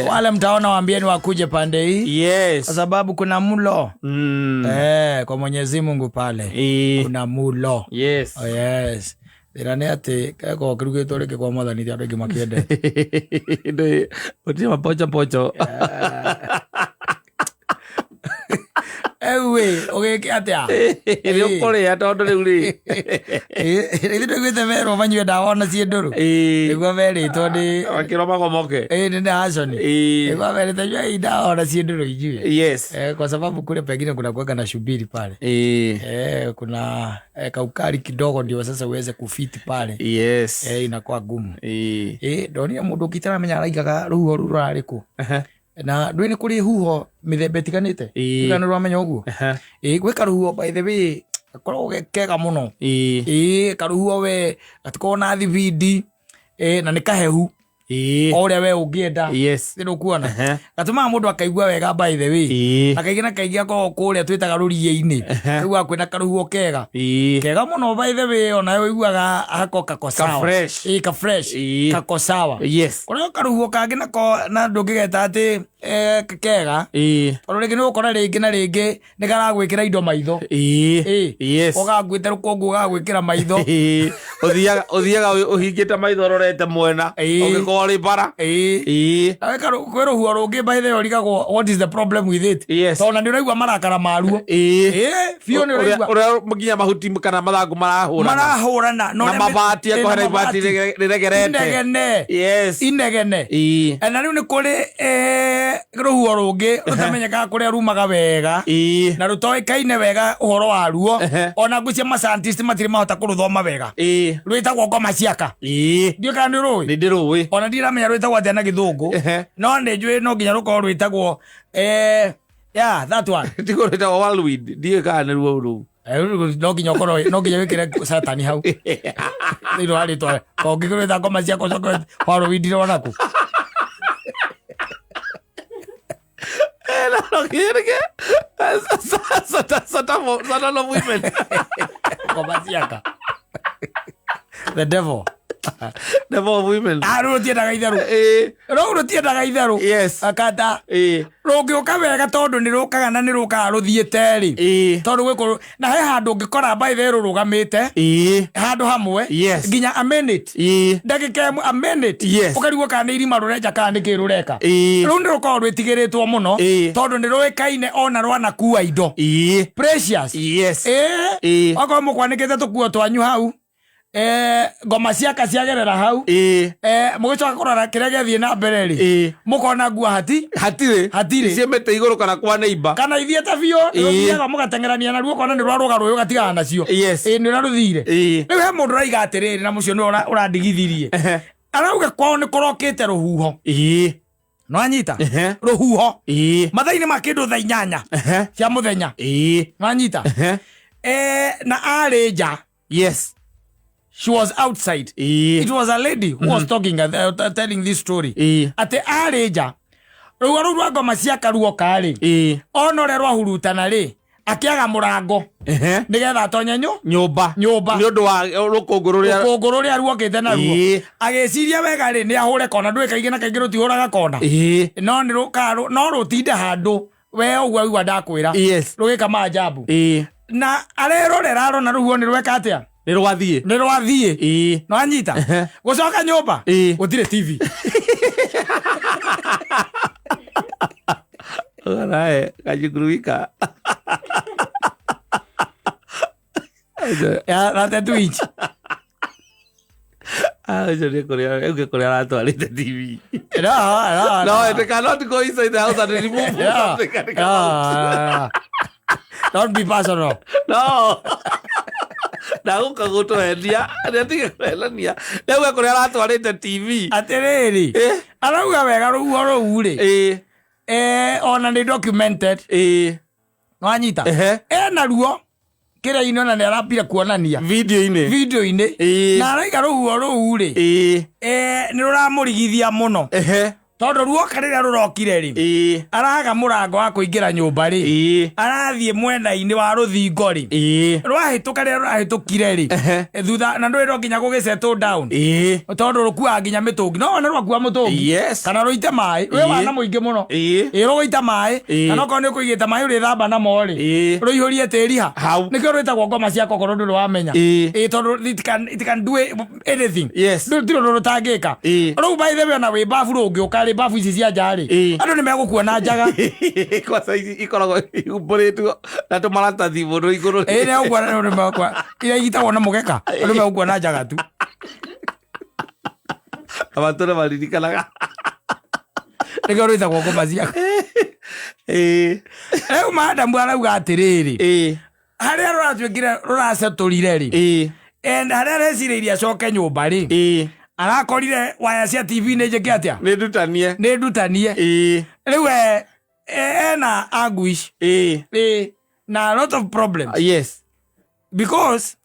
Wale mtaona waambieni wakuje pande hii. Yes. Kwa sababu kuna mulo. Kwa Mwenyezi Mungu pale. Kuna mulo. Yes. Oh yes. Dirane ate kako kirugeto reke kwa mother ni tia reke makiende. Ndio utima pocho. Ewe, okay atia. Ile kore ya tondu riu ri. Ile ndugite mero banywe dawa na cienduru. Igwa veri tondi akiroma gomoke. Nende hasoni. Igwa veri tajua dawa na cienduru ijue. Yes. Kwa sababu kule pengine kuna kuweka na shubiri pale. Kuna kaukari kidogo ndio sasa uweze kufiti pale. Yes. Inakuwa gumu. Ndonia mundu kitara menya araigaga ruho rurariku. Na ndwini kuri huho mithemba itiganite kana rwamenya uguo gwika ruho by the way akorwo gekega muno karuho we atikona thibidi na nikahehu oria we ungienda ndio kuona gatuma mundu akaigua wega by the way akaigina kaigia ko kuria twitaga ruriye-ini kaigua kwina karuho kega muno by the way ona yo iguaga hako kakosawa ka fresh kakosawa ona karuho kangi nako na ndungigeta ati kega ona ringi no ukora ringi na ringi ni garagwikira indo maitho ogagwite rukongo gagwikira maitho uthiaga uhingite maitho rorete mwena uri bara kwero huo rungi by the origagwo what is the problem with it tona ni uraigwa marakara maruo fio ni uraigwa ura muginya mahuti kana mathangu marahurana na mabati akohera ibati riregerete inegene na riu ni kuri ruo rungi rutamenyeka kuria rumaga wega na rutoikaine wega uhoro waruo ona ngucia ma scientist matiri mahota kuruthoma wega rwitagwo ngoma ciaka ndio kana ni rui ndirui ona ndiramenya rwitagwo atia na githungu no njui no nginya rukorwo rwitagwo that one tigo rwitagwo whirlwind ndio kana ni ruo ru no nginya wikire satani hau ndio hali to ko ngigurita ngoma ciako coko whirlwind ro naku no kiereke sata no women ngoma ciaka the devil women aro tiendaga itheru ro tiendaga itheru akata rungi ukawega tondu ni rukaga na ni rukaga ruthiete ri tondu gwiko na he handu ngikora by the rugamite handu hamwe nginya a minute ndagika a minute ukarigwo kana irima rurenja kana ni kirureka ru ni rukorwo rwitigiritwo muno tondu ni ruikaine ona rwana kuwa indo precious akorwo mukwanikite tukuo twanyu hau ngoma ciaka ciagerera hau mugicoka kurora kiria gethie na mbere ri mukona ngua hatire ciemete iguru kana kwa neighbor kana ithiete bio ruthiaga mugatengerania na ruo kona ni rwaruga ruyo gatigana nacio ni raruthire riu he mundu raiga atiriri na mucio ni urandigithirie arauga kwao ni kurokite ruhuho no anyita ruhuho mathaini ma kindu thaa 8 cia muthenya no anyita na areja she was outside. It was a lady who was talking, telling this story. Ate areja. Ruwa ngoma ciaka ruo kari. Ono rwa hurutana ri. Akiaga murango. Nigetha atonya nyumba. Ni undu wa rukungu ruria ruokite na ruo. Ageciria wega ri ni ahure kona ndwe kaige na kaige rutihuraga kona. No ni rukaro no rutinde handu. We ugwa igwa ndakwira. Rugika maajabu. Na arerorera arona ruo ni rweka atia. Ni rwathie no anyita gucoka nyumba gutire TV orae kajiguruika ya rate twitch jodi kuria ratwarite TV no they cannot go inside the house and remove something. Don't be personal. No. Na ukaguto endia atige kwelania lewe kuria ratwarite TV atiriri arauga wega ruo ri ona ni documented no anyita na ruo kira ino na arapira kuonania video ine na araiga ruo ri ni ruramurigithia muno Todo ruoka rĩrĩa rũrokire rĩ araga mũrango wa kũingĩra nyũmba rĩ arathiĩ mwena-inĩ wa rũthingo rĩ rwahĩtũka rĩrĩa rũrahĩtũkire rĩ thutha na ndũĩro nginya gũgĩsettle down tondũ rũkuaga nginya mĩtũngi no wona rwakua mũtũngi kana rũite maĩ wĩ wana mũingĩ mũno rũgũita maĩ kana okorwo nĩ ũkũigĩte maĩ ũrĩthamba namo rĩ rũihũrie tĩri ha nĩkĩo rwĩtagwo ngoma cia kokorwo ndũrĩ wamenya tondũ it can do anything ndũtirũ rũtangĩka rĩu by the way ona wĩ bafu rũngĩũka bafu ici cia njari andu ni megukuona njaga kwa saizi ikoragwo ihumbũrĩtwo na tũmaratathi mũndũ igũrũ nĩ ũguo nĩ makwa iria igitagwo na mũgeka andu megukuona njaga tu abatũre maririkanaga nĩkĩo rwĩtagwo ngoma cia rĩu madamu arauga atĩrĩrĩ harĩa rũratuĩkire rũracetũrire rĩ harĩa recirĩirie acoke nyũmba rĩ arakorire waya cia TV nĩ njĩke atĩa nĩ ndutanie rĩu ena anguish na a lot of problems because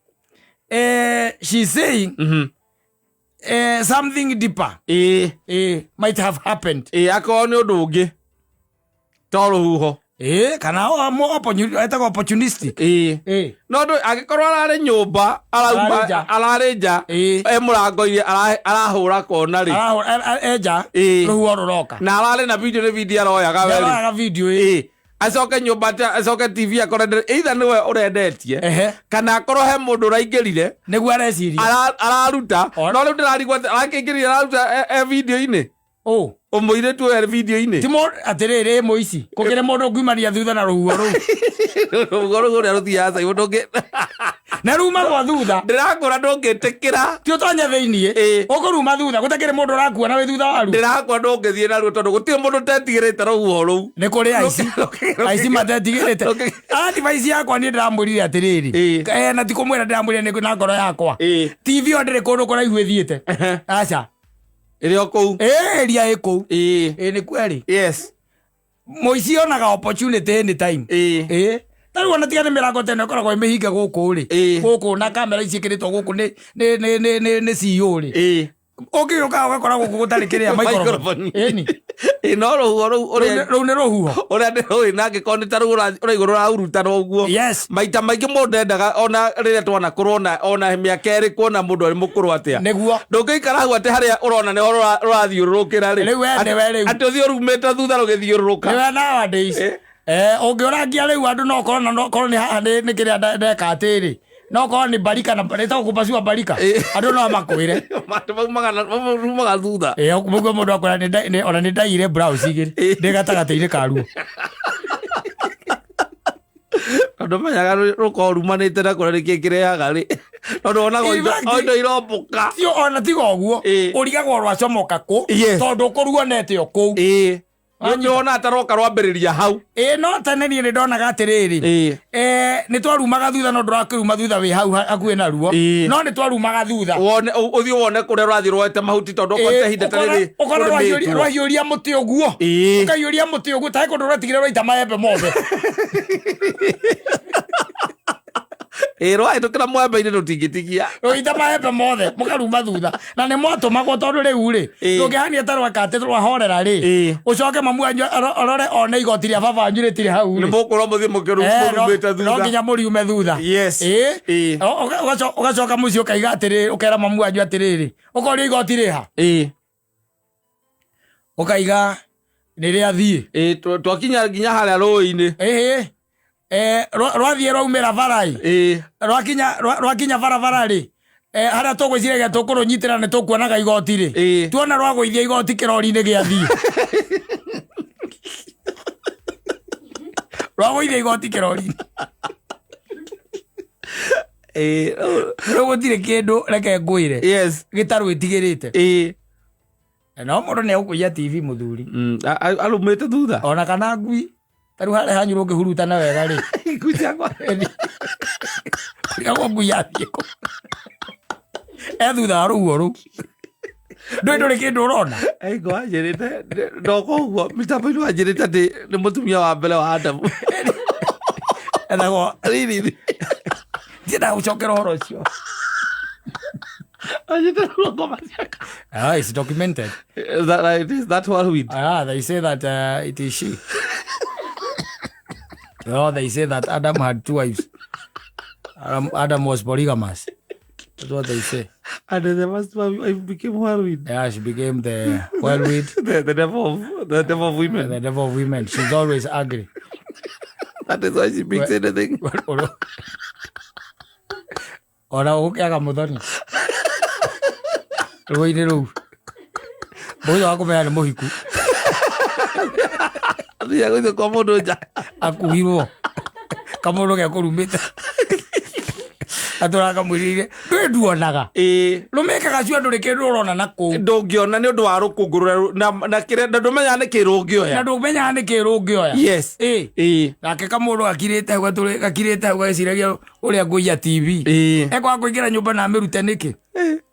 she's saying something deeper might have happened akorwo nĩ ũndũ ũngĩ to rũhuho kana etagwo opportunistic no ndũ agĩkorwo ararĩ nyũmba ararĩ nja mũrango-inĩ arahũra kona rĩ enja rũhuho rũroka na ararĩ na video nĩ video aroyaga video acoke nyũmba acoke TV akorwo either nĩwe ũrendetie kana akorwo he mũndũ ũraingĩrire nĩguo areciria araruta no rĩu ndĩrarigwo arakĩingĩrire araruta video-inĩ ũmũire tu video-inĩ timo atĩrĩrĩ mũici kũgĩre mũndũ ngumania thutha na rũhuho rũu rũrĩa rũthiaga caimũ ndũngĩ na ruma gwa thutha ndĩrakũra ndũngĩtĩkĩra ti ũtonye thĩiniĩ ũkũruma thutha gũtakĩrĩ mũndũ ũrakuona wĩ thutha waru ndĩrakũra ndũngĩthiĩ naruo tondũ gũtirĩ mũndũ ũtetigĩrĩte rũhuho rũu nĩ kũrĩ aici matetigĩrĩte advice yakwa niĩ ndĩramwĩrire atĩrĩrĩ na ti kũmwĩra ndĩramwĩrire na ngoro yakwa TV o ndĩrĩ kũndũ kũraihu ĩthiĩte aca ĩrĩ o kũu ĩria ĩ kũu nĩ kweri mũici onaga opportunity anytime tarĩu ona tiga nĩ mĩrango tene ĩkoragwo ĩmĩhinge gũkũ rĩ gũkũ na kamera ici ĩkĩrĩtwo gũkũ nĩ CEO rĩ ũngĩũka ũgakora gũkũ gũtarĩ kĩrĩa microphone no rũhuho rũu nĩ rũhuho ũrĩa ndĩrũĩ na angĩkorwo nĩ tarĩu ũraigũrũ ũraurutana ũguo maita maingĩ mũndũ ndendaga ona rĩrĩa twanakũrwo ona mĩaka ĩrĩ kuona mũndũ arĩ mũkũrũ atĩa nĩguo ndũngĩikara hau atĩ harĩa ũrona nĩho rũrathiũrũrũkĩra rĩ atĩ ũthiĩ ũrumĩte thutha rũgĩthiũrũrũka nĩwe nowadays ũngĩũrangia rĩu andũ no korwo nĩ haha nĩ kĩrĩa ndeka atĩrĩ no korwo nĩ barika na rĩtagwo kũpacua barika andũ no makwĩre rumaga thutha mũguo mũndũ akwĩra ona nĩ ndaire blouse igĩrĩ ndĩ gatagatĩ-inĩ karuo andũ manyaga rũkorwo rumanĩte na kũrĩa nĩkĩĩ kĩrehaga rĩ tondũ onago indo irombũka ona tiga ũguo ũrigagwo rwacomoka kũ tondũ ũkũruonete o kũu nĩwona ataroka rwambĩrĩria hau no tene niĩ nĩndonaga atĩrĩrĩ nĩ twarumaga thutha no ndũrakĩruma thutha wĩ hau hakuhĩ naruo no nĩ twarumaga thutha ũthiĩ wone kũrĩa rũrathiĩ rwete mahuti tondũ okorwo ihinda ta rĩrĩ ũkorwo rwahiũria mũtĩ ũguo ũkahiũria mũtĩ ũguo tarĩ kũndũ rwetigire rwaita maembe mothe rwahĩtũkĩra mwembe-inĩ rũtingĩtigia rũita maembe mothe mũkaruma thutha na nĩ mwatũmagwo tondũ rĩu rĩ ndũngĩhania ta rwakatĩ rwahorera rĩ ũcoke mamu wanyu orore one igoti rĩa baba wanyu rĩtirĩ hau nĩ mũkũrwo mũthiĩ mũkĩrumĩte thutha no nginya mũriume thutha ũgacoka mũciĩ ũkaiga atĩrĩrĩ ũkera mamu wanyu atĩrĩrĩ ũkoria igoti rĩha ũkaiga nĩ rĩathiĩ twakinya nginya harĩa rũĩ-inĩ rwathiĩ rwaumĩra bara-ĩ rwakinya barabara-rĩ harĩa tũgwĩciragia tũkũrũnyitĩra nĩ tũkuonaga igoti-rĩ tuona rwagũithia igoti kĩrori-inĩ gĩathiĩ rwagũithia igoti kĩrori-inĩ rĩu gũtirĩ kĩndũ reke ngwĩre gĩtarwĩtigĩrĩte no mũndũ nĩ egũkũiya TV mũthuri arumĩte thutha ona kana ngui tarĩu harĩa hanyu rũngĩhurutana wega rĩ igagwo ngui yathiĩ kũ thutha wa rũhuho rũu ndũrĩ kĩndũ ũrona ngwanjĩrĩte ndoka ũguo mĩtambo-inĩ wanjĩrĩte atĩ nĩ mũtumia wa mbere wa Adamu etagwo riri ndiendaga gũcokera ũhoro ũcio It's documented. Is that whirlwind? They say that it is she. No, they say that Adam had 2 wives. Adam was polygamous. That's what they say. And then I became whirlwind. Yeah, she became the whirlwind. the devil of women. The devil of women. She's always angry. That is why she picks anything. Ora ukiaga muthoni. Rũi-inĩ rũu. Mũndũ wa kũmenya nĩ mũhiku. Athiaga gũithiĩ kwa mũndũ nja. Akuirwo. Kamũndũ gĩa kũrumĩte. Atũraga mwĩrĩire. Ndũĩnduonaga. Rũmĩkaga cio ndũrĩ kĩndũ ũrona na kũu. Ndũngĩona nĩ ũndũ wa rũkũngũ na kĩrĩa ndũmenya nĩ kĩ rũngĩoya. Na ndũmenya nĩ kĩ rũngĩoya. Yes. Nake kamũndũ gakirĩte hau gaciragia ũrĩa ngũiya TV. Ekwaga kũingĩra nyũmba na mĩrute nĩkĩ?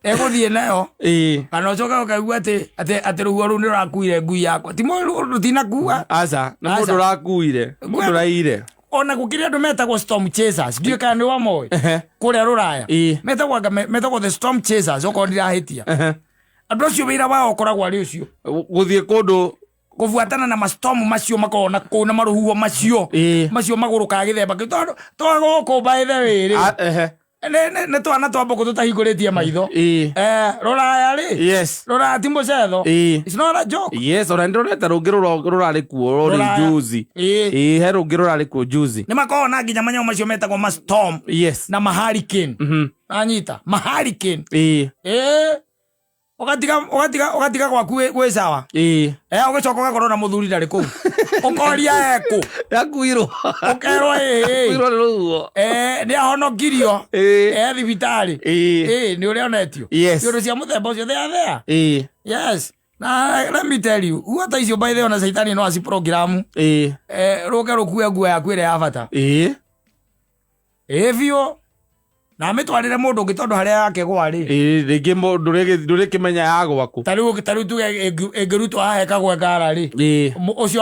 Egũthiĩ nayo. Kana ũcoka ũkaigua atĩ rũhuho rũu nĩ rũrakuire ngui yakwa. Ti mũndũ rũtinakuua. Aca, nĩ mũndũ ũrakuire. Mũndũ ũraire. Ona gũkĩrĩ andũ metagwo storm chasers. Ndiũĩ kana nĩ wamoĩ. Kũrĩa Rũraya. Metagwo the storm chasers okorwo ndirahĩtia. Andũ acio wĩra wao ũkoragwo arĩ ũcio. Gũthiĩ kũndũ gũbuatana na mastorm macio makorwo na kũu na maruhuho macio. Macio magũrũkaga gĩthemba kĩu. Twagũkũ by the way. Nĩ twana twa mbũkũ tũtahingũrĩtie maitho. Rũraya rĩ. Yes. Rũraya ti mũcetho. It's not a joke. Yes, ona ndĩrorete rũngĩ rũrarĩ kuo rũrĩ juzi. He rũngĩ rũrarĩ kuo juzi. Nĩ makoragwo na nginya manyamũ macio metagwo mastorm. Yes. Na mahurricane. Anyita. Mahurricane. Ũgatiga gwaku gwĩ sawa. Ũgĩcoka ũgakorwo na mũthuri ndarĩ kũu. Ũkoria ekũ. Yakuirwo. Ũkerwo Yakuirwo nĩ rũhuho. Nĩ ahonokirio. Thibitarĩ. Nĩ ũrĩa onetio. Yes. Iũndũ cia mũthemba ũcio they are there. Yes. Na let me tell you, huwa ta icio by the way ona Saitani no aci program. Rũke rũkue nguo yaku ĩrĩa ya bata. Biũ. Na mĩtwarĩre mũndũ ũngĩ tondũ harĩa yake gwarĩ. Rĩngĩ ndũrĩ kĩmenya ya gwaku. Tarĩu tuge ĩngĩrutwo haha ĩkagwa ngara rĩ. Ũcio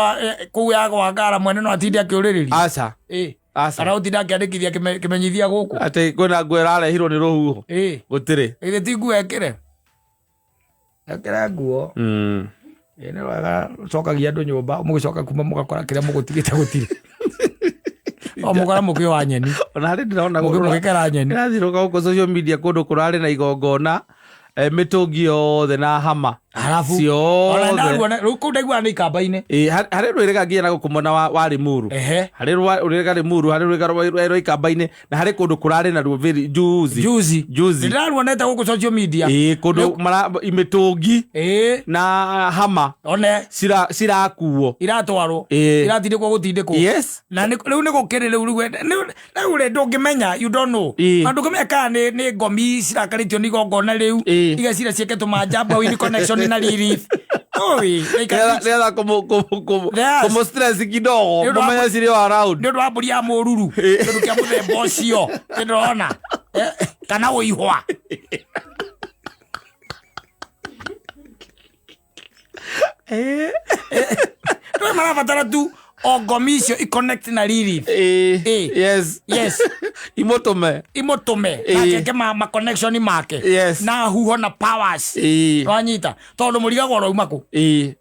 kũu ya gwa ngara mwene no atinde akĩũrĩrĩria. Aca. Kana ũtinda akĩandĩkithia kĩmenyithia gũkũ. Atĩ kwĩna nguo ĩrarehirwo nĩ rũhuho. Gũtirĩ. Ĩthĩ ti nguo ekĩre. Ekĩre nguo. Nĩ wega ũcokagia andũ nyũmba mũgĩcoka kuma mũgakora kĩrĩa mũgũtigĩte gũtirĩ. Mũgara mũkĩ wa nyeni. Ona harĩ ndĩrona mũgĩkera nyeni. Ndĩrathiũrũka gũkũ social media kũndũ kũrarĩ na igongona mĩtũngi yothe na hama. Arabu. Rĩu kũu ndaiguaga nĩ ikamba-inĩ. Harĩ rũĩrĩga nginya na gũkũ mwena wa Limuru. Harĩ rũĩrĩga Limuru, harĩ rũĩrĩga rwa ikamba-inĩ, na harĩ kũndũ kũrarĩ na ruo juzi. Ndĩraruonete gũkũ social media. Kũndũ mĩtũngi na hama cirakuo. Iratwarwo. Iratindĩkwo gũtindĩkwo. Yes. Na rĩu nĩ gũkĩrĩ rĩu ndũngĩmenya, you don't know. Na ndũngĩmenya kana nĩ ngomi cirakarĩtio nĩ igongona rĩu. Igacira ciĩkĩtwo manjamba wini connection na Lilith. Nĩgetha kũmũ stress kidogo mũmenye cirĩ around. Nĩ ũndũ wa mbũri ya mũruru. Kĩndũ kĩa mũthemba ũcio. Ndĩrona. Kana ũihwa. Nĩ marabatara tu ngomi icio i-connect na Lilith. Yes. Imũtũme. Na keke ma connection make. Yes. Na huho na powers. Wanyita. Tondũ mũrigagwo rauma kũ.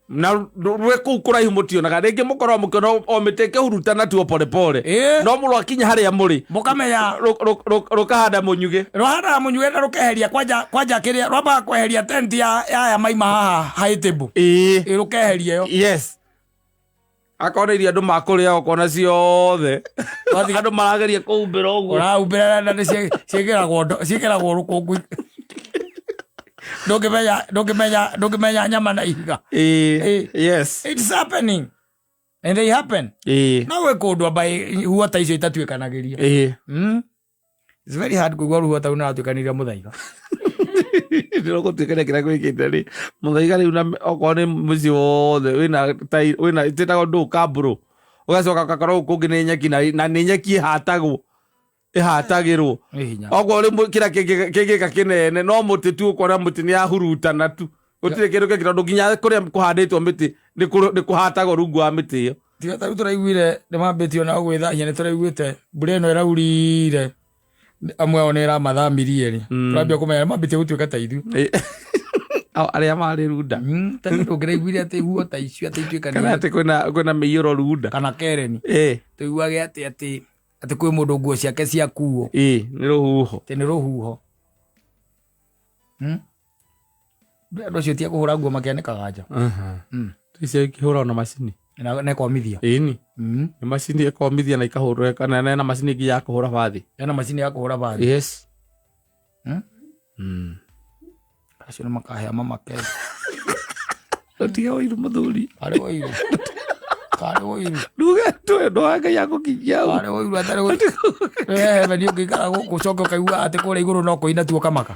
Na rwe kũu kũraihu mũtionaga. Rĩngĩ mũkorwo mũkĩona o mĩtĩ ĩkĩhurutana tuo polepole. No mũrũ akinya harĩa mũrĩ. Mũkamenya rũkahanda mũnyugĩ. Rũhandaga mũnyugĩ na rũkeheria kwanja kĩrĩa. Rwambaga kweheria tent ya maima haha high table. Rũkeheria yo. Yes. Akona iria andũ makũrĩa okona ciothe. Andũ marageria kũhumbĩra ũguo. Ũrahumbĩra na ciĩkĩragwo rũkũngũ. Ndũngĩmenya nyama na ihiga. Yes. It's happening. And they happen. No gwĩ kũndũ ambaye huho ta icio itatuĩkanagĩria. It's very hard kũigua ruhuho ta unatuĩkanĩria mũthaiga. Ndĩrogũtuĩkania kĩrĩa gwĩkĩte rĩ. Mũthaiga rĩu okorwo nĩ mũciĩ wothe wĩna ĩtĩtagwo ndũ kambũrũ. Ũgacoka ũgakorwo kũngĩ nĩ nyeki na nĩ nyeki ĩhatagĩrwo. Okorwo kĩrĩa kĩngĩka kĩnene no mũtĩ tu ũkona mũtĩ nĩ yahurutana tu. Gũtirĩ kĩndũ kĩngĩ tondũ nginya kũrĩa kũhandĩtwo mĩtĩ nĩ kũhatagwo rungu wa mĩtĩ ĩyo. Tiga tarĩu tũraiguire nĩ mambĩtio na gwĩthahia nĩ tũraiguĩte mbura ĩno ĩraurire. amwe onera mathamirie ri twambia kumenya mambite gutuika ta ithu aria mari runda tani ndongereiguire ati huo ta icio ati ituika kana ati kwina miyoro runda kana kereni tuiguage ati kwi mundu nguo ciake cia kuo ni ruhuho ni ruhuho ndo cio tia kuhura nguo makianikaga nja tuicio kihura na macini na kwamithia ni macini ikomithia na ikahurwa kana na macini ingi ya kuhura bathi na macini ya kuhura bathi yes acio nĩ makahea mamake ũtige ũiru mũthuri arĩ ũiru karĩ ũiru nduge twendo wa Ngai agũkinyia hau karĩ ũiru atarĩ ũiru nĩ ũngĩikara gũkũ coke ũkaigua atĩ kũrĩa igũrũ no kũina tu ũkamaka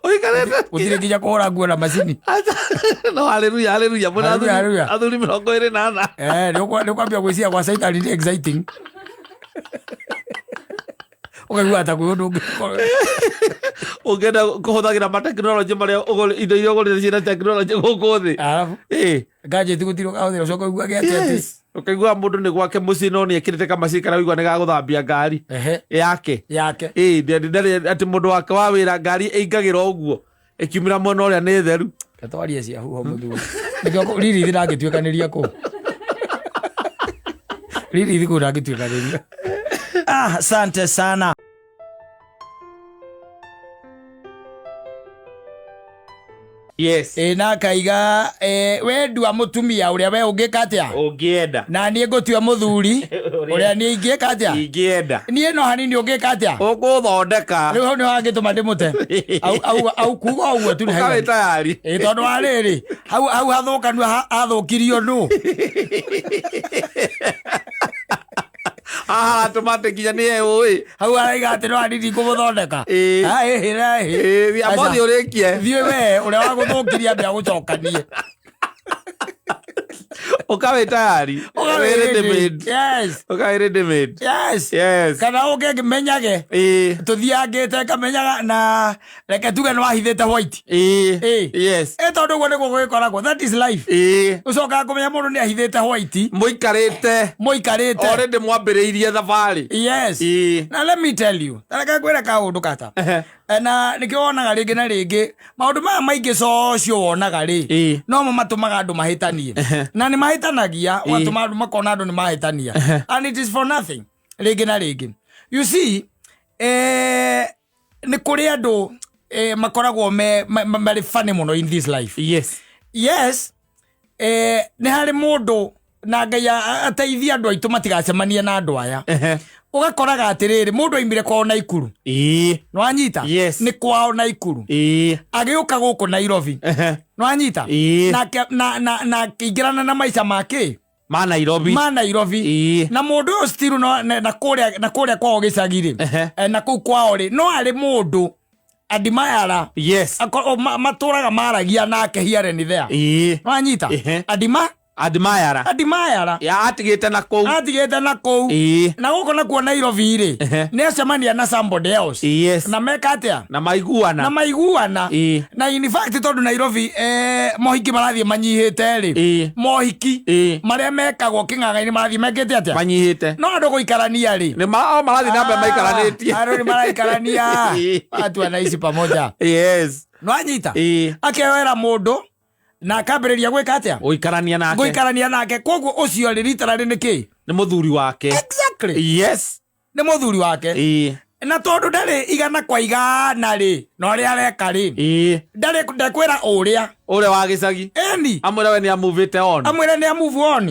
ũikarĩte gũtirĩ nginya kũhũra nguo na macini no haleluya haleluya mũna athuri 24 nĩ kwambia gwĩciria gwa Satan nĩ exciting ukaigua ata kwĩ ũndũ ũngĩenda kũhũthagĩra matekinoronjĩ marĩa indo iria ũgũrĩte ciĩna tekinoronjĩ gũkũ thĩ gadget gũtirĩ ũkahũthĩra ũcoka ũiguage atĩ ũkaigua mũndũ nĩ gwake mũciĩ no nĩ ekĩrĩte kamacini kana ũigua nĩ gagũthambia ngari yake atĩ mũndũ wake wa wĩra ngari ĩingagĩra ũguo ĩkiumĩra mwena ũrĩa nĩ theru gatwarie cia huho mũthuri nĩkĩo ririthi ndangĩtuĩkanĩria kũu ririthi kũu ndangĩtuĩkanĩria asante sana. Yes. Na kaiga Wendwa mutumia uria we ungika atia ungienda na nie ngutua muthuri uria nie ingika atia ingienda nie no hanini ungika atia uguthondeka riu hau ni wangituma ndimute au kuga uguo tu ni tayari tondu wa riri hau hathukanu hathukirio nu automatic ya ni oi hau araiga ati no hanini kumuthondeka amothi urikie thie we uria waguthukiria mbia gucokanie ukawe tayari yes kana uke menyage tuthiangite kamenyaga na reke tuge no ahithite white yes tondu guo niguo gwikoragwo that is life ucoka kumenya mundu ni ahithite white muikarite already mwambiriirie thabari yes na let me tell you reke kwira kaundu kata na nikionaga ringi na ringi maundu maya maingi cocio wonaga ri no matumaga andu mahitanie na ni mahitanagia watuma andu makona andu ni mahitania and it is for nothing ringi na ringi you see ni kuri andu makoragwo me funny muno in this life yes ni hari mundu na Ngai ateithia andu aitu matigacemanie na andu aya ugakoraga atiriri mundu aimire kwao Naikuru no anyita ni kwao Naikuru agiuka guku Nairobi no anyita na kingirana na maisha make ma Nairobi na mundu still no na kuria kwao gicagiri na kuu kwao ri no ari mundu adimara maturaga maragia nake here ni there no anyita adimara ya atigite na kou na guko na kuo Nairobi ri ni acemania na somebody else na meka atia na maiguana na in fact tondu Nairobi mohiki marathie manyihite ri mohiki maria mekagwo king'ang'a-ini marathie mekite atia manyihite no andu guikarania ri ni marathie na mbe maikaranitie andu ni maraikarania watu wanaishi pamoja no anyita akewera mundu na akambĩrĩria gwĩka atĩa gũikarania nake koguo ũcio rĩ literally nĩ kĩ nĩ mũthuri wake exactly nĩ mũthuri wake na tondu ndarĩ igana kwa igana rĩ no rĩa areka rĩ ndekwĩra ũrĩa wa gĩcagi amwĩra we nĩ amove on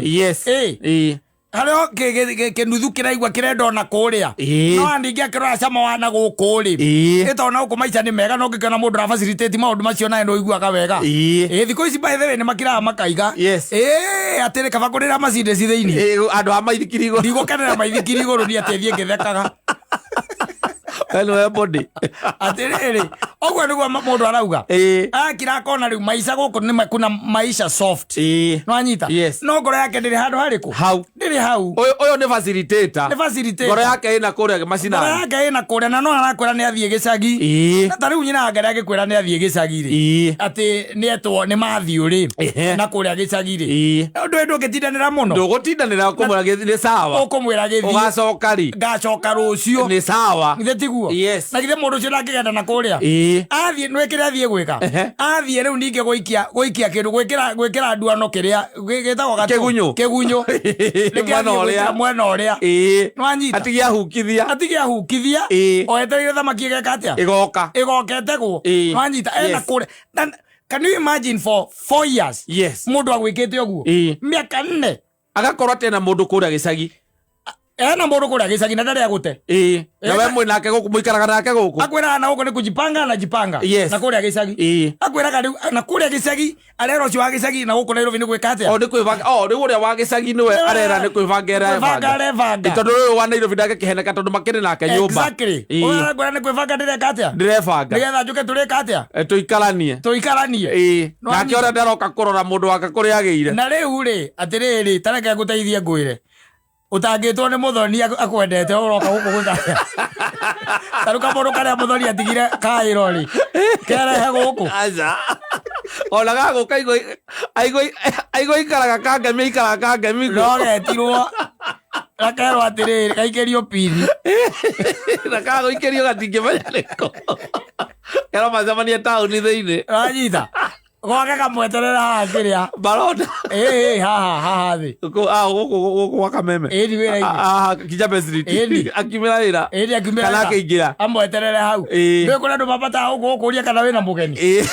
harĩa kĩnuthu kĩraigua kĩrenda ona kũrĩa no andĩngĩ akĩrora cama wana gũkũ rĩ ĩtona gũkũ maica nĩ mega no ngĩkĩona mũndũ na facilitate maũndũ macio nawe nĩ ũiguaga wega thikũ ici by the way nĩ makiraga makaiga atĩrĩ kaba kũrĩra macinde ci thĩinĩ andũ a maithikiri igũrũ ndigũkenera maithikiri igũrũ ni atĩ thiĩ ngĩthekaga hello body atiriri ogwa niguo mundu arauga akira kona riu maisha guku ni kuna maisha soft no anyita no ngoro yake ndiri handu hariku hau ndiri hau oyo ni facilitator ngoro yake ina kuria macina ngoro yake ina kuria na no arakwira ni athie gicagi na tariu nyina ngari agikwira ni athie gicagi ri ati ni etwo ni mathio ri na kuria gicagi ri ndu ngitindanira muno ndugutindanira kumwira githi sawa ukumwira githi ugacoka ri ngacoka rucio ni sawa ithe tiguo na githe mundu ucio ndangigenda na kuria athie nwekire athie gwika athie riu ninge goikia kindu gwikira nduano kiria gitagwo gato kegunyo mwena uria no anyita atigia hukithia oetereire thamaki geka atia igokete go no anyita ena kuria. Can you imagine for 4 years mundu agwikite oguo miaka 4 agakorwo tena mundu kuria gicagi ena mundu kuria gicagi na ndari agute na we mwe nake guku muikaraga nake guku akwira na guku ni kujipanga na kuria gicagi akwira na kuria gicagi arero cio wa gicagi na guku Nairobi ni gwika atia ni kwivanga ni uria wa gicagi niwe arera ni kwivangera tondu uyu wa Nairobi ndake kiheneka tondu makiri nake nyumba exactly uria gwira ni kwivanga ndireka atia ndirevanga nigetha njuke tureka atia tuikaranie nake ora ndaroka kurora mundu wake kuria agiire na riu ri atiriri tareke nguteithie ngwire utangitwo ni muthoni akwendete uroka guku gwika taruka mundu karia muthoni atigire kairo ri kerehe guku aja ona gago aigo ikaraga kangemi no getirwo akero atiriri kaikerio pini na kago ikerio gatingimenya riko kero macemanie tauni thiini anyita gwake kamweterera haha kiria baroda haha thi guku wakameme ni wira Kijabe Street akimira wira kana akaingira amweterere hau ndio kuna ndu mabata guku kuria kana wina mugeni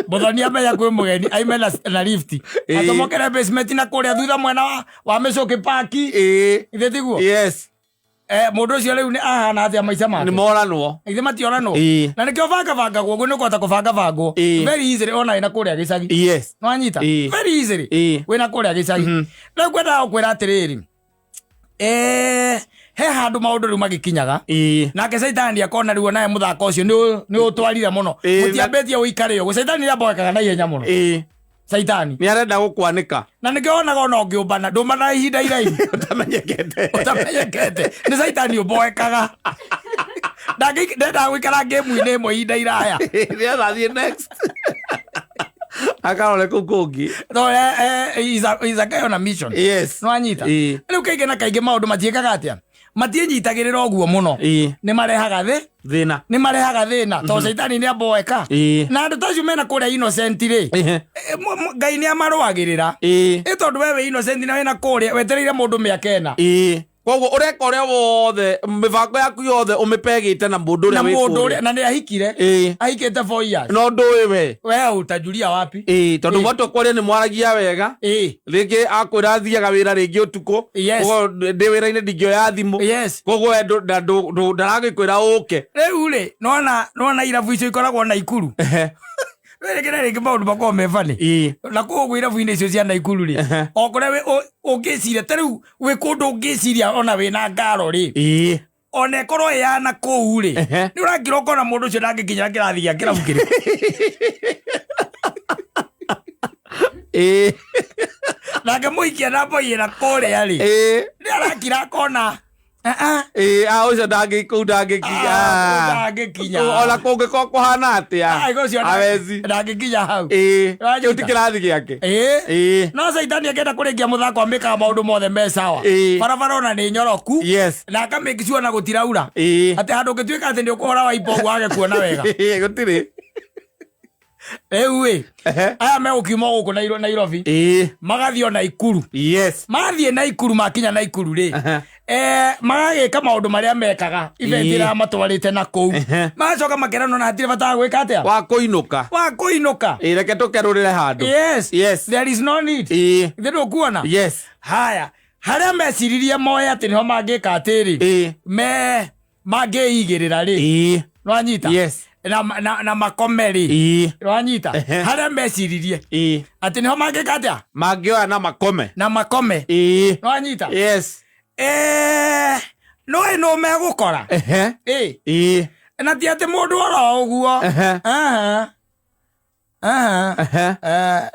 muthoni amenya kwi mugeni aime na lift atomokere basement na kuria thutha mwena wa Mecoki Park ithe tiguo mundu ucio riu ni ahana atia maica make ni moranwo ithe mationanwo na nikio banga guo ni kwata kubanga bango very easily ona ina kuria gicagi no anyita very easily wina kuria gicagi na kwenda gukwira atiriri he handu maundu riu magikinyaga nake Saitani akona riu naye muthako ucio ni utwarire muno mutiambetie uikare uguo Saitani ni aboekaga na ihenya muno Saitani ni arenda gukwanika na nikionaga ona ungiumbana ndumana ihinda iraihu utamenyekete ni Saitani uboekaga ndenda gwikara game-ini imwe ihinda iraya niathathie next akarore kukungi no is a guy on a mission no anyita riu kaingi na kaingi maundu matiikaga atia matinyitagirira oguo muno ni marehaga thina to Saitani ni aboeka na andu tacio mena kuria innocent ri Ngai ni amaruagirira tondu wewe innocent na wena kuria wetereire mundu miakena koguo ureka uria wothe mibango yaku yothe umipegite na mundu uria na ni ahikire ahikite 4 years no nduwe we utajulia wapi tondu watu kwaria ni mwaragia wega ringi akwira thiaga wira ringi utuku koguo ndi wira-ini ndingioya thimu koguo ndaragikwira uke riu ri nona irabu icio ikoragwo Naikuru werekera ringi maundu makorwo mebani na koguo irabu-ini icio cia Naikuru ri okore ungiciria tariu wi kundu ungiciria ona wina ngaro ri ona ikorwo yana kou ri ni urangira ukona mundu ucio ndangikinyira kirathi gia kirabu kiri nake muikia na mboyira kuria ri ni arakira akona ucio ndangikinya ona kungikorwo kuhana atia awezi ndangikinya hau kiu ti kirathi giake no Saitani akenda kuringia muthako amikaga maundu mothe me sawa barabara ona ni nyoroku na akamake sure na gutiraura ati handu ngituika ati ndi ukuhora wa ipo wage kuona wega gutiri ewe aya megukiuma guku Nairobi magathio Naikuru mathie Naikuru makinya Naikuru ri magagika maundu maria mekaga iventira matwarite na kou macoka makerano na hatire bata gwika atia wa kuinuka reke tukerurire handu there is no need ithe ndukuona haya haria meciririe moya ati niho mangika atiri mangiigirira ri no anyita na makomeri wanyita haria meciririe ati niho mangika atia mangioya na makome wanyita no megukora na ti ati mundu oro uguo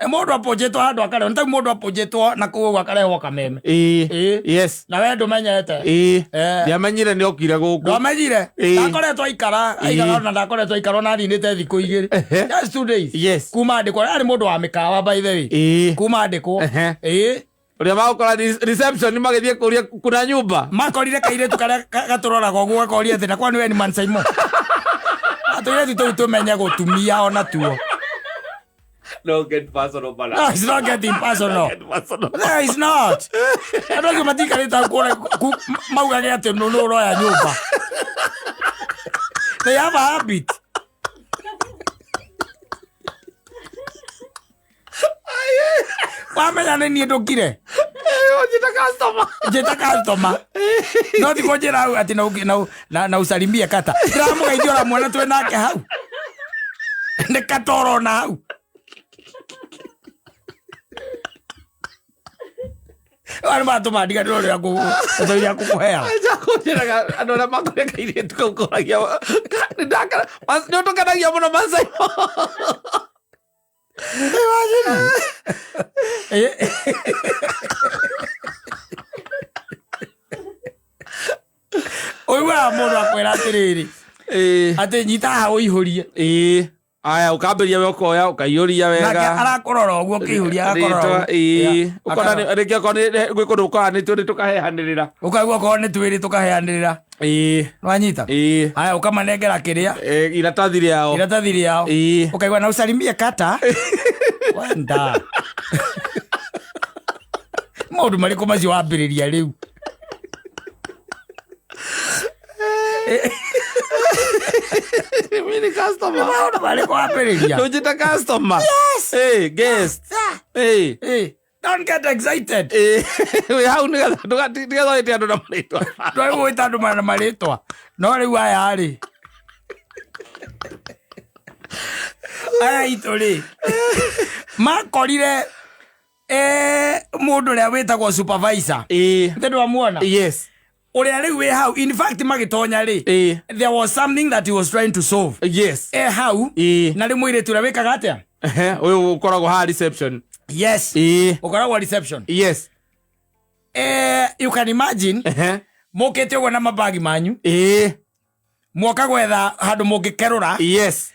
mundu apojetwo handu akarehwo nta mundu apojetwo na kuo akarehwo kameme yes na we ndumenyete ndiamenyire ni okire guku ndamenyire ndakoretwo aikara na ndakoretwo aikara na ninite thiku igiri just 2 days yes kuma ndiko ari mundu wa mikawa by the way kuma ndiko uria magukora reception magithie kuria kuna nyumba makorire kairetu karia gaturoraga uguo gakoria thina kwa niwe ni Mansaimo atuire tumenye gutumia ona tuo. No get personal, bala. No, it's not getting personal. No, it's not. I don't give a thing about Mauga no royal nyumba. They have a habit. Wamenya nini ndukire? Jeta customer. No tikojera ati na usalimia kata. Ndiramuga ithiora mwana twe nake hau. Ne katoro na hau. Wani mato madiga ndoro ya kukuhea. Jakojera andora makore kaire tukokoragia. Ndakara. Nyoto kanagia muno Mansaimo. Oiwa mundu akwira atiriri ati nyita hawo ihurie aya ukamberia we ukoya ukaihuria wega nake arakorora uguo kihuria arakorora ukona reke kone gwikundu kwa ni turi tukahehanirira ukaigua ko ni twiri tukahehanirira nwanyita aya ukamanengera kiria iratathi riao ukaigua na usalimia kata wanda maundu mariko macio wambiriria riu mini customer maundu mariko wambiriria no jita customer yes hey guest hey don't get excited we how nigga tiga ite andu na maritwa ndoi gwita andu na maritwa no riu aya ari aya ituri makorire mundu ria witagwo supervisor ndu amuona yes uria riu we how in fact magitonya ri there was something that he was trying to solve yes how na ri mwire tura wikaga atia uyu ukoragwo ha reception yes ukoragwo reception yes you can imagine mukete uguo na mabagi manyu mwoka gwetha handu mungikerura yes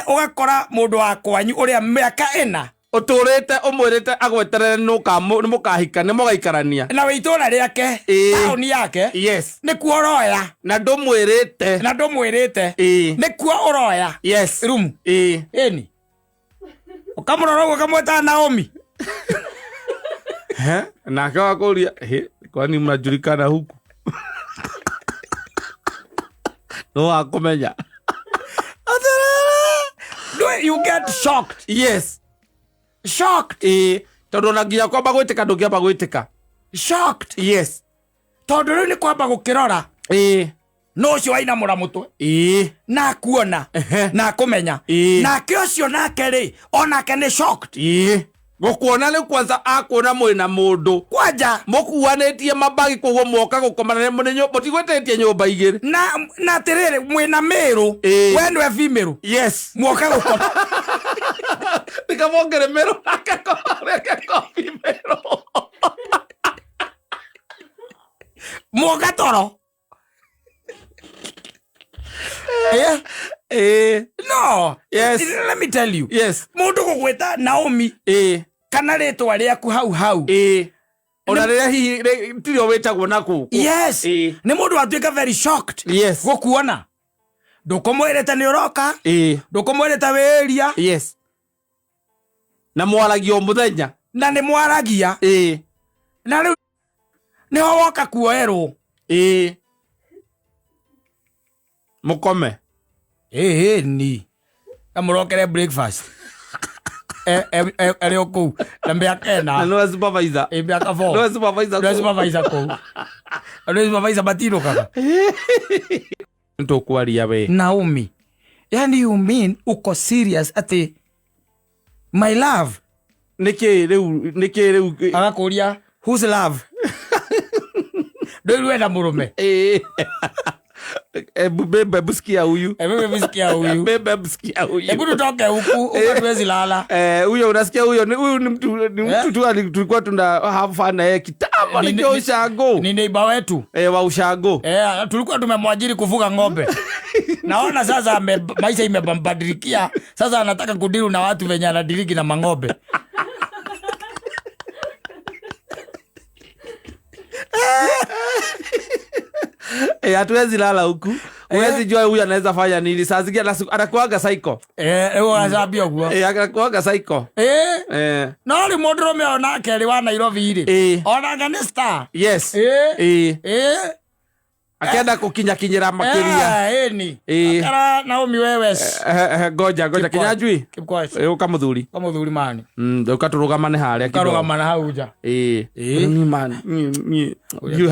ugakora mundu wa kwanyu uria miaka ena uturite umwirite agweterere ni mukahika ni mugaikarania na witura riake tauni yake yes ni kuoroya na ndumwirite ni kuo uroya yes room eni ukamurora uguo kamweta Naomi na akawa kuria kwani mnajulikana huku no akomenya you get shocked yes shocked tondu naginya kwamba gwitika ndungiamba gwitika shocked yes tondu riu ni kwamba gukirora no cio ainamura mutwe na kuona na kumenya nake ucio nake ri onake ni shocked gukuona ni kwanza akuona mwina mundu kwanja mukuanitie mabagi koguo mwoka gukomana mutigwetetie nyumba igiri na tiriri mwina miru wendo efimero yes mwoka gukoma nikamongere miru akako fimero mwoka toro no yes let me tell you yes mundu gugweta Naomi kana ritwa riaku hau ona riria hihi tirio witagwo naku yes ni mundu atuika very shocked yes gukuona ndukumwirite ni uroka ndukumwirite wiria yes na mwaragia muthenya na ni mwaragia na riu niho woka kuoerwo mukome ni amurokere breakfast eri oku na miaka no supervisor miaka 4 no supervisor ku no supervisor batiro kaka nto kwaria we Naomi yani you mean uko serious ati my love niki riu agakuria whose love Ndio wenda murume. Bebe busikia huyu. Bebe busikia huyu. Bebe busikia huyu. Hebu tutoke huku, ukatuwezi lala. Huyo unasikia huyo ni mtu tu tulikuwa tuna have fun na yeye kitambo ni ushago. Ni neighbor wetu. Wa ushago. Tulikuwa tumemwajiri kufuga ng'ombe. Naona sasa maisha imebadilikia. Sasa anataka kudiru na watu wenye anadiriki na mang'ombe. Hatuwezi lala huku. Uwezi jua huyu anaweza fanya nini. Saa zingine anakuaga psycho. Anasabia huko. Anakuaga psycho. No ni modrome ona keli wa Nairobi iri. Ona ngane star. Yes. Akienda kukinyira makiria. Ni. Akara Naomi Wewes. Goja kinyajui. Ukamuthuri. Kamuthuri mani. Ukaturugamane haria kidogo. Karugamana hauja. Ni man. Ni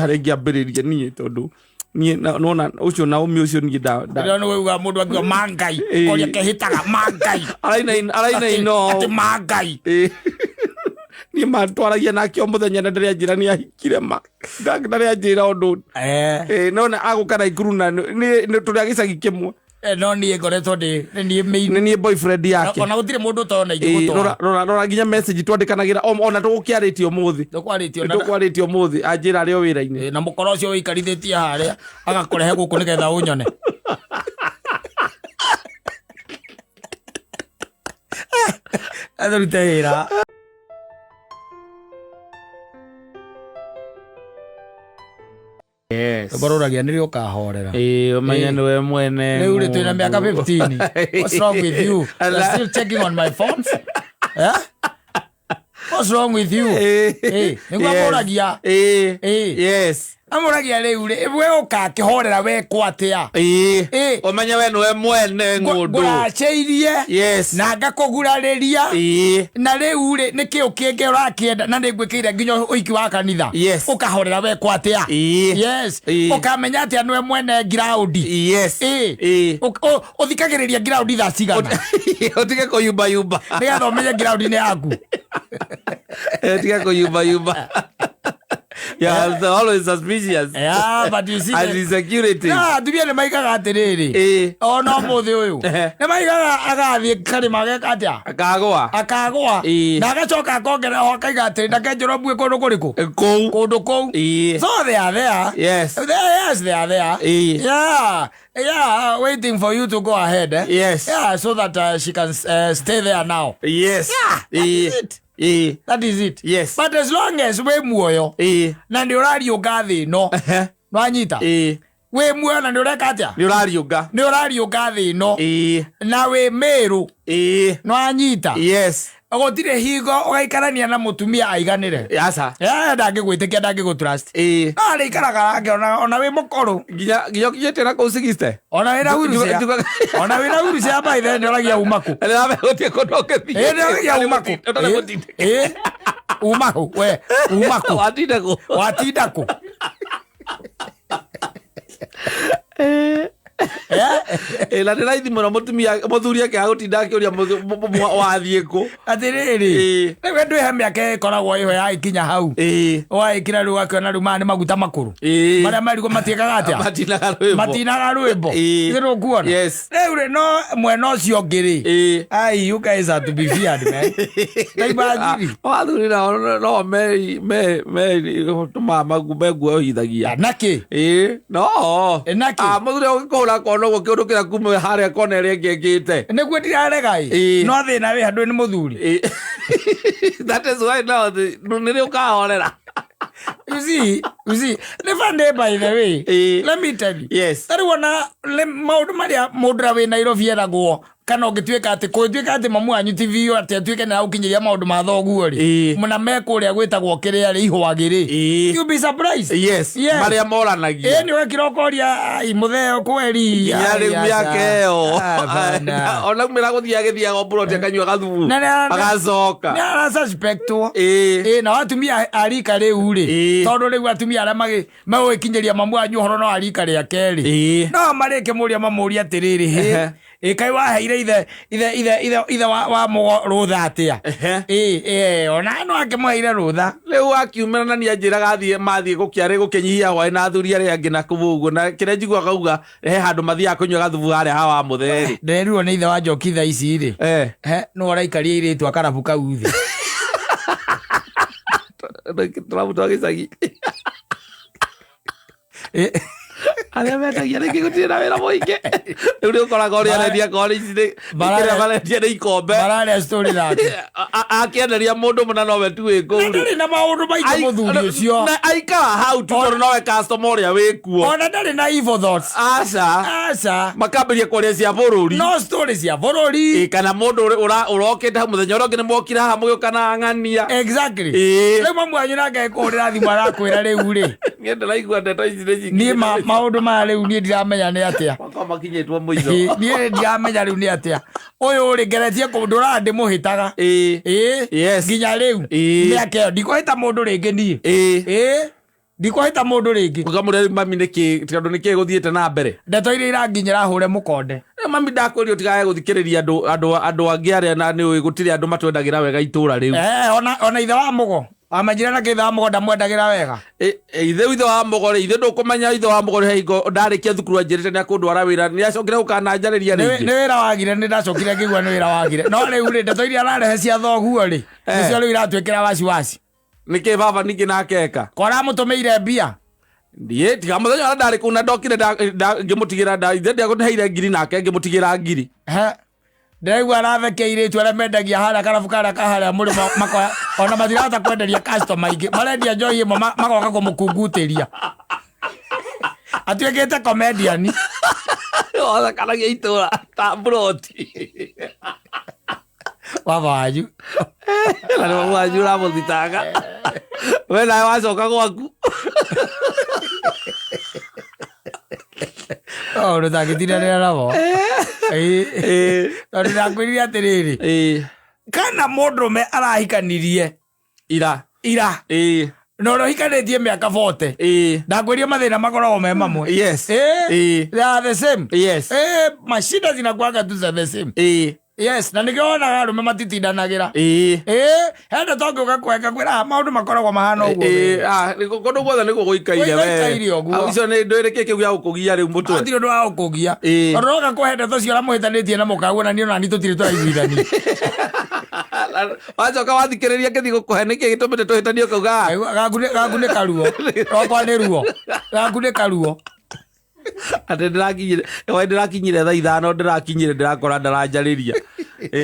harengia mbiririe ni tondu. Ni nona ucio Naomi ucio ni da. Ndio no uga mundu akiwa mangai. Koria kehitaga mangai. Araina ino. Ati mangai. Ni matwaragia nakio muthenya na ndari njira ni ahikire ndari njira undu nona agukana ikuruna ni turi agicagi kimwe no ni ngoretwo ni boyfriend yake ona gutire mundu tona igutwa rora nginya message twandikanagira ona tugukiaritio umuthi tukwaritio umuthi anjira ari o wira-ini na mukoro ucio wikarithitie haria agakurehe guku nigetha unyone atharute wira Yes. Baroragia nĩrĩ ũkahorera. Umenya nĩwe mwene. Rĩu rĩ twĩna mĩaka 15. What's wrong with you? You're still checking on my phones? Yeah? What's wrong with you? Nĩguo amoragia. Yes. Amoragia rĩu rĩ we ũkakĩhorera we kwatia. Umenya we nĩwe mwene ng'ũndũ. Ngwacĩirie. Yes. Na ngakũgurarĩria. Na rĩu rĩ nĩkĩ ũkĩngĩ ũrakĩenda na nĩngwĩkĩire nginya ũiki wa kanitha. Yes. Ũkahorera we kwatia. Yes. Ũkamenya atĩa nĩwe mwene ground. Yes. Ũthikagĩrĩria ground thaa cigana. Ũtige kũyumba. Nĩgetha ũmenye ground nĩ yaku. Ũtige kũyumba. Yeah, always suspicious. Yeah, but you see and insecurity. Tubia nĩ maikaga atĩrĩrĩ. Ona mũthĩ ũyũ. Nĩ maikaga agathiĩ karĩma gekatia. Akagũa. Na agacoka akongerera ho akaiga atĩrĩ ndake Njoroge kũndũ kũrĩkũ? Kũndũ kũu. So they are there. Yes. They are there. Yeah, waiting for you to go ahead. Yes. Yeah, so that she can stay there now. Yes. Yeah, that is it. Yes. But as long as we muoyo na nĩ ũrariũnga thĩ ĩno nwanyita we muoyo na nĩ ũreka atĩa nĩ ũrariũnga thĩ ĩno na we mĩrũ nwanyita yes gũtirĩ hingo ũgaikarania na mũtumia aiganĩre ndangĩgwĩtĩkia ndangĩgũtrust arĩikaraga nake ona wĩ mũkũrũ nginya ũkinyĩtie na kũu 60 ona wĩna urucia maithe nĩũragia umaku umaku we umaku watinda kũ na ndä raithi må no må thuri ake agåtinda akä å ria wathiä kå atärä we ndwä he mä aka ĩkoragwo ĩho yagĩkinya hau wagĩkira rĩu akĩona rĩu maya nĩ maguta makũrũ marĩa marigwo matiĩkaga atĩa matinaga rwĩmbo gĩrwo kuona rĩu rĩ no mwena ũcio ũngĩ rĩ you guys are to be feared man wathuri nao no tũmaga menguo ũhithagia nakĩ no mũthuri ũgĩkũhũra kona ũguo kĩũndũ kĩrĩa kuma harĩa kona ĩrĩa ĩngĩ ĩngĩte nĩguo ndirarega no thĩna wĩ handũ nĩ mũthuri that is why now nĩrĩ ũkahorera you see never day by the way let me tell you yes tari wona maũndũ marĩa mũndũ wĩ Nairobi eragwo kana ũngĩtuĩka atĩ kũtuĩka atĩ mamu wanyu TV atĩ atuĩke nĩ agũkinyĩria maũndũ ma thoguo rĩ mũna mekũrĩa gwĩtagwo kĩrĩa rĩ ihwagĩ you be surprised yes marĩa moranagia nĩ wekĩra ũkoria mũtheo kweri nginya rĩu mĩaka ĩyo ona umĩra gũthiĩ agĩthiaga mbũroti akanyua gathubu agacoka nĩ arasuspectwo na atumia arika rĩu rĩ tondũ rĩu atumia arĩa magũgĩkinyĩria mamu wanyu ũhoro no arika rĩake rĩ no marĩke mũria mamũria atĩrĩrĩ kai waheire ithe wa mugo rutha atia ona no akimwaire rutha riu akiumira na nianjiraga mathie gukiare gukinyihia hwae na athuri aria angi na kubugu na kire njigua kauga he handu mathia kunywa gathubu haria hawa mutheri nderirwo ni ithe wa njoki tha ici ri no araikaria iritu akarabu kau thi turabuta gicagi aria mendagia rĩngĩ gũtirĩ na wĩra mũingĩ rĩu nĩ ũkoraga ũrĩa arendia kori ici nĩkĩrĩa marendia nĩ ikombe mararĩa story nake akĩenderia mũndũ mũna nowe tu wĩ kũu ndarĩ na maũndũ maingĩ mũthuri ũcio aikara hau tu tondũ nowe customer ũrĩa wĩ kuo ona ndarĩ na evil thoughts aca makambĩria kwaria cia bũrũri no story cia bũrũri kana mũndũ ũrokĩte hau mũthenya ũrĩa ũngĩ nĩ mokire haha mũgĩũka na ng'ania exactly rĩu mamu wanyu nake kũhũrĩra thimũ arakwĩra rĩu rĩ niĩ ndĩraigua ndeto ici nĩ niĩ maũndũ maya rĩu niĩ ndiramenya nĩ atĩa makinyĩtwo mũico niĩ ndiramenya rĩu nĩ atĩa ũyũ rĩ ngeretie kũndũ ra ndĩmũhĩtaga nginya rĩu mĩaka ĩyo ndikũhĩta mũndũ rĩngĩ niĩ ndikũhĩta mũndũ rĩngĩ ukamũrĩa mami nĩkĩ tondũ nĩkĩ gũthiĩte na mbere ndeto iria iranginyĩra hũre mũkonde mami ndakwĩrio tigae gũthikĩrĩria andũ angĩ arĩa na nĩ gũtirĩ andũ matwendagĩra wega itũũra rĩu ona ithe wa mũgo amenyire na kithe wa mũgo ndamwendagĩra wega ithe wa mũgo ithe ndũkũmenya ithe wa mũgo hingo ndarĩkia thukuru anjĩrĩte nĩ akũndwara wĩra nĩ acokire gũkananjarĩria rĩngĩ nĩ wĩra wagire nĩ ndacokire ngĩigua nĩ wĩra wagire no rĩu rĩ ndeto iria ararehe cia thoguo rĩ nĩcio rĩu iratwĩkĩra wasiwasi nĩkĩ baba ningĩ nakeka kora mũtũmĩire mbia ndiĩ tiga mũthenya ũrĩa ndarĩ kũu na ndokire ngĩmũtigĩra ithe ndiagũteheire ngiri nake ngĩmũtigĩra ngiri ndĩraigua arathekeire itu arĩa mendagia harĩa karabu karĩa kaharĩa mũrĩ makoya ona matirahota kwenderia customer ingĩ marendia njohi ĩmwe magoka kũmũkungutĩria atuĩkĩte comedian othekanagia itũũra ta mburoti baba wanyu na nĩ mamu wanyu ũramũthitanga we nawe wacoka gwaku ũndũ tangĩtindanĩra nabo tondũ ndakwĩrire atĩrĩrĩ kana mũndũrũme arahikanirie ira na ũrĩa ũhikanĩtie mĩaka 40 ndakwĩria mathĩna makoragwo me mamwe they are the same mashida zinakuanga tu za the same yes na nĩkĩo wonaga arũme matitindanagĩra henda tongĩũka kweka kwĩra maũndũ makoragwo mahana ũguo kũndũ guothe nĩguo gũikaire we icio nĩ ndwĩrĩ kĩu gĩa gũkũgia rĩu mũtwe hatirĩ ũndũ wa gũkũgia tondũ roka kũhe ndeto cio ũramũhĩtanĩtie na mũkaguo na niĩ onani tũtirĩ tũraiguithania wacoka wathikĩrĩria ngĩthiĩ gũkũhe nĩkĩ gĩtũmĩte tũhĩtanie ũkauga gaku nĩ karuo rokwa nĩ ruo gaku nĩ karuo atĩ ndĩrakinyire thaa ithano ndĩrakinyire ndĩrakora ndaranjarĩria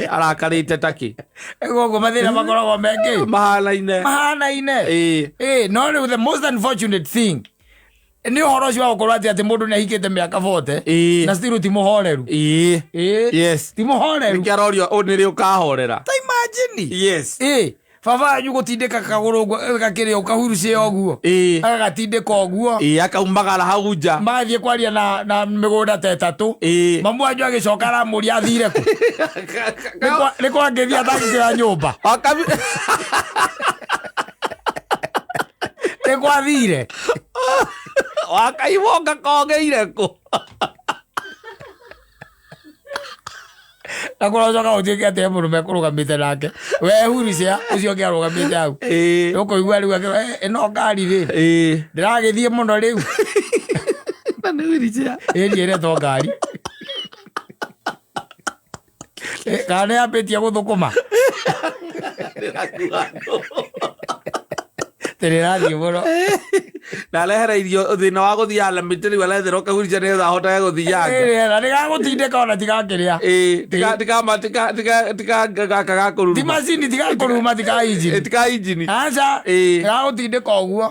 arakarĩte takĩ gũkũ mathĩna makoragwo mengĩ mahanaine no rĩu the most unfortunate thing nĩ ũhoro ũcio wa gũkorwo atĩ mũndũ nĩ ahikĩte mĩaka 40 na still ti mũhoreru ti mũhoreru nĩkĩ arorio nĩrĩ ũkahorera ta imagine baba wanyu gũtindĩka kagũrũ ũguo gakĩrĩa ũkahurucia ũguo agagatindĩka ũguo akaumagara hau nja magathiĩ kwaria na mĩgũnda ta ĩtatũ mamu wanyu agĩcoka aramũria athire kũ nĩ kwa ngĩthiĩ atangĩkĩra nyũmba nĩ kwathire wakaimwo ngakongeire kũ na kũrocoka ũtuĩke atĩ mũrũme kũrũgamĩte nake wehurucia ũcio ũngĩ arũgamĩte hau ũkũigua rĩu akĩrwo ĩno ngari rĩ ndĩragĩthiĩ mũno rĩu na nĩ wiricia ĩrĩretwo ngari kana nĩ yambĩtie gũthũkũma tĩrĩrathiĩ mũno na arehera irio thĩna wa gũthiaga mĩtĩ rĩu aretherwo kahuricia nĩgetha ahotage gũthianga na nĩgagũtindĩka ona tigakĩrĩa gaka gakũruruma ti macini tigakũruma tika injini aca gagũtindĩka ũguo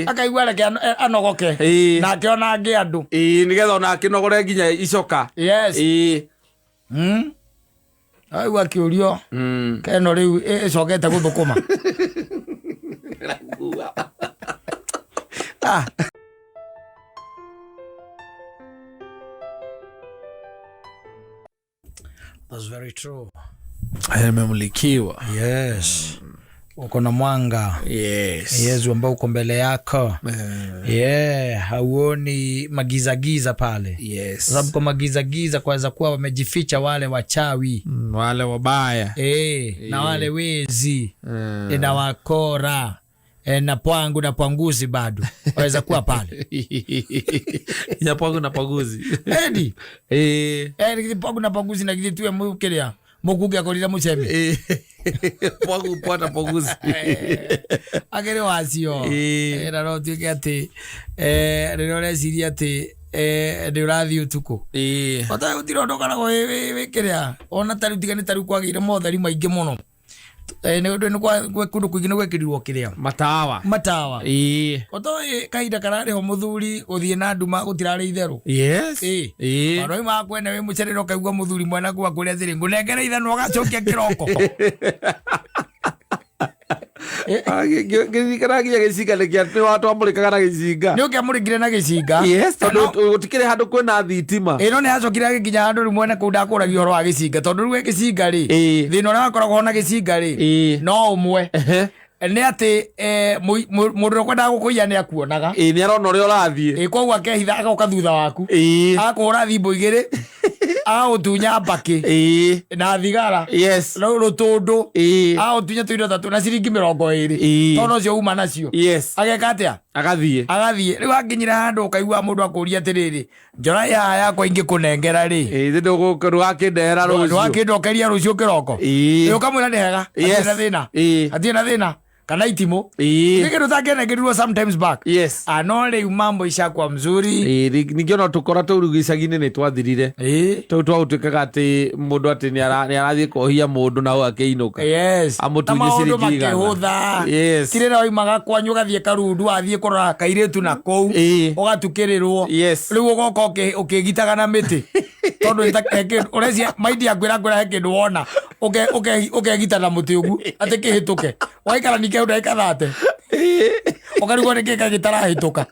akaigua reke anogoke nake ona angĩ andũ nĩgetha ona akĩnogore nginya icoka aigua kĩũrio keno rĩu ĩcokete gũthũkũma That's very true. Nimemulikiwa. Yes. uko na mwanga. Yes, ambao uko mbele yako. Hauoni magiza pale. Sababu kwa magiza kwaweza kuwa wamejificha wale wachawi, wale wabaya, na wale wezi, na wakora, na pwangu na pwanguzi bado waweza kuwa pale. Ya pwangu na pwanguzi. Pwangu na pwanguzi na kitu ya mkelia. Mukuge akorira mucheme. Pwangu pwana pwanguzi. Agere wasio. Na no tuike ati rero siria ati ndirathi utuko. Ota utirondoka na wekerea. Ona tarutigane taru kwagire mothari maingi muno. Ni kwa kundu kwingine gwekirirwo kiria matawa otoe kaida karare ho muthuri uthie na nduma gutirare itheru. Maroi ma kwene we mucerero kaigwa muthuri mwana kwa kuria thiri ngunengera ithano gacokia kiroko. Githikaragia giciga nikia ni watu amurikaga na giciga ni ukiamurikire na giciga. Tondu gutikire handu kwina thitima. No ni hacokire gikinya handu rimwe na kuu ndakuragia horo wa giciga tondu riu giciga ri thina uria wakoragwo na giciga ri no umwe ni ati mundu kwenda gukuia ni akuonaga ni arona uria urathie koguo akehitha agoka thutha waku akuhura thimbo igiri agutunya mbaki na thigara rutundu agutunya tuindo tatu na ciringi 20 tono cio uma nacio ageka atia agathie riu anginyira handu ukaigua mundu akuria atiriri njora yakwa ingi kunengera ri ndugakindehera rucio ndwakindokeria rucio kiroko ukamwira ni hega atina thina kana itimo nikiru takenegirwo sometimes back no riu mambo ishakwa mzuri ningiona tukora turu gicagine ni twathirire tu twautukaga ati mundu ati ni arathie kohia mundu na akeinuka amutunye ciringi igana tirira oimaga kwanyu gathie karundu athie kurora kairetu na kou ugatukirirwo riu ugoka ukigitaga na miti tondu urecia maidi agwira hekindu wona ukegita na muti ugu ati kihituke waikara nike udaika thate ukarigwo niki kagitarahituka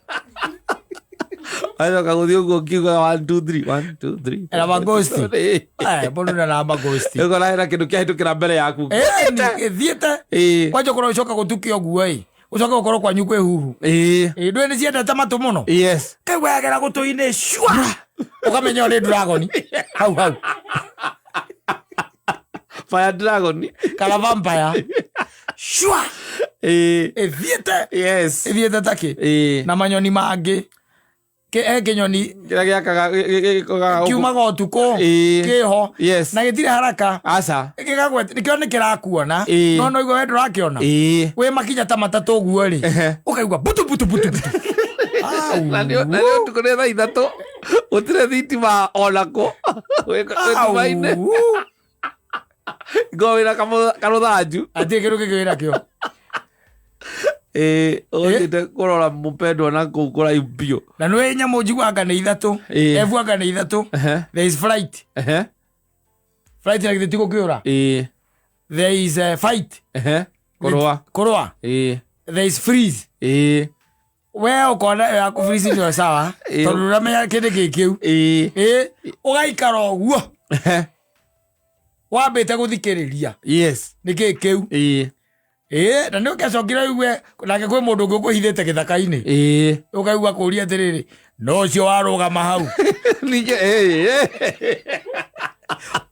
ayo kaguthio go kiuga 1 2 3 1 2 3 era magosti bono na magosti ego la era kindu kiahitukira mbere yaku thiete kwaje koro ucoka gutukio guo ucoka gukoro kwanyu kwe huhu ndwe ni cienda tamatu muno kegwegera gutuine shwa ukamenya uri dragon hau fire dragon kala vampire shwa thiete taki na manyoni mangi kinyoni kiumaga utuko kiho na gitire haraka gigagwete nikio ni kirakuona no igwe wendu rakiona we makinya ta matatu guo ri ukaigua butu na ndio tukunetha ithatu utire thitima onako wekumaine ngowira karuthanju ati kiru kiwira kio othite kurora mupendwa na kukura impio na nwe nyamu njiguaga ni ithatu evuaga ni ithatu there is flight flight like the tiko kiura there is fight kurwa there is freeze we ukona ya ku freeze ni sawa tondu ramenya kinde gikiu ugaikara oguo wambite guthikiriria ni gikiu na nä å kä acokire igue nake kwä må ndå å ngä å kå hithä te gä thaka-inä å kaigua kå ria atä rä rä no å cio warå gama hau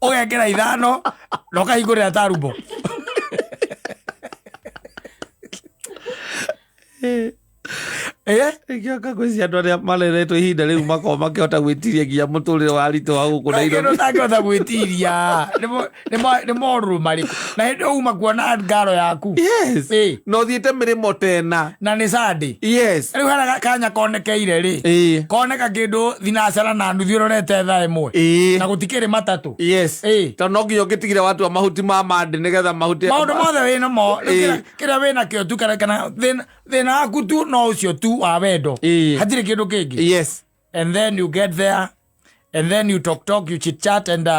å gekä ra ithano na å kahingå rä ra tarumbo ngioka gwĩcia andũ arĩa mareretwo ihinda rĩu makorwo makĩhota gwĩtiria nginya mũtũrĩre wa ritũ wa gũkũ Nairobi ndangĩhota gwĩtiria nĩ morũrũ marĩkũ na hĩndĩ ĩyo uma kuona ngaro yaku no thiĩte mĩrĩmo tena na nĩ Sunday rĩu hena kanya konekeire rĩ koneka kĩndũ thinacara na nuthu ũrorete thaa ĩmwe na gũtikĩrĩ matatũ tondũ no nginya ũngĩtigire watua mahuti ma mande nĩgetha mahuti maũndũ mothe wĩna mo kĩrĩa wĩna kĩo tu kana thĩna waku tu no ũcio tu wa wendo hatirĩ kĩndũ kĩngĩ and then you get there and then you talk you chit chat and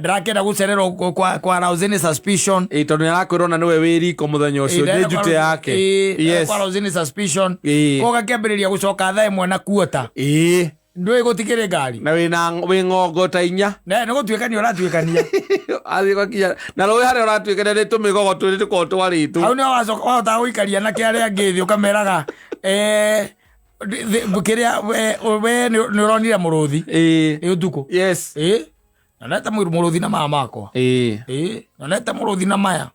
ndakenda gucererwo kwa arousing suspicion tondu nĩarakwĩrwo na nĩwe wĩriko mũthenya ũcio nĩ njute yake kwa arousing suspicion koga kĩambĩrĩria gũcoka thaa ĩmwe na kuota ndwe gutikire ngari na wĩ ng'ongo ta inya ne no gutwekania uratuikania athi gwakinya na rũĩ harĩa ũratuĩkania nĩ tũmĩgogo twĩrĩ tũkorwo twarĩtwo hau nĩho wahota gũikaria na kĩarĩa ngĩthĩ ũkameraga kĩrĩa we nĩ ũronire mũrũthi ĩ ũtukũ nonete mũrũthi na maya makwa nonete mũrũthi na maya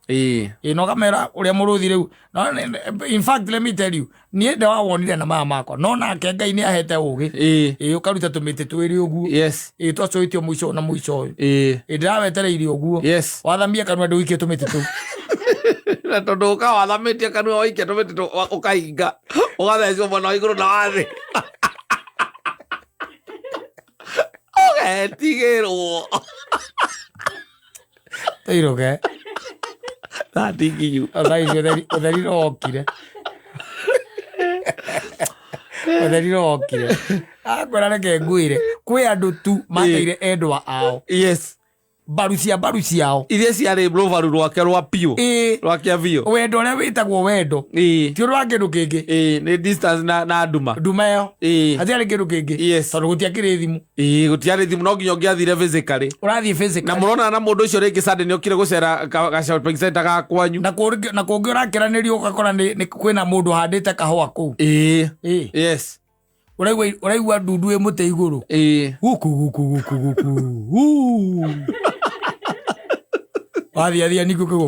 na ũkamera ũrĩa mũrũthi rĩu in fact let me tell you niĩ nde wawonire na maya makwa no nake Ngai nĩ ahete ũgĩ ũkaruta tũmĩtĩ twĩrĩ ũguo twacũĩtio mũico na mũico ũyũ ndĩrawetereire ũguo wathamia kanua ndũikie tũmĩtĩ tũu na tondũ ũkawathamĩtie kanua waikia tũmĩtĩ ũkahinga ũgathecwo mwena wa igũrũ na wa thĩ ũgetigĩrwo tũirũke thatinginyu ũtheri nowokire ũtheri nowokire akwĩra reke ngwĩre kwĩ andũ tu mateire endwa ao mbaru ciao iria ciarĩ rũbaru rwake rwa piũ rwake biũ wendo ũrĩa wĩtagwo wendo ti ũrwa kĩndũ kĩngĩ nĩ distance na nduma ĩyo hatiarĩ kĩndũ kĩngĩ tondũ gũtiakĩrĩ thimũ gũtiarĩ thimũ no nginya ũngĩathire physically ũrathiĩ physically na mũrona na mũndũ ũcio rĩngĩ Sunday nĩ okire gũcera ga shopping center ga kwanyu na kũngĩ ũrakĩranĩrio ũgakora kwĩna mũndũ handĩte kahũa kũu ũraigua ndundu ĩ mũtĩ igũrũ guku wathiathia nĩkuo kĩguo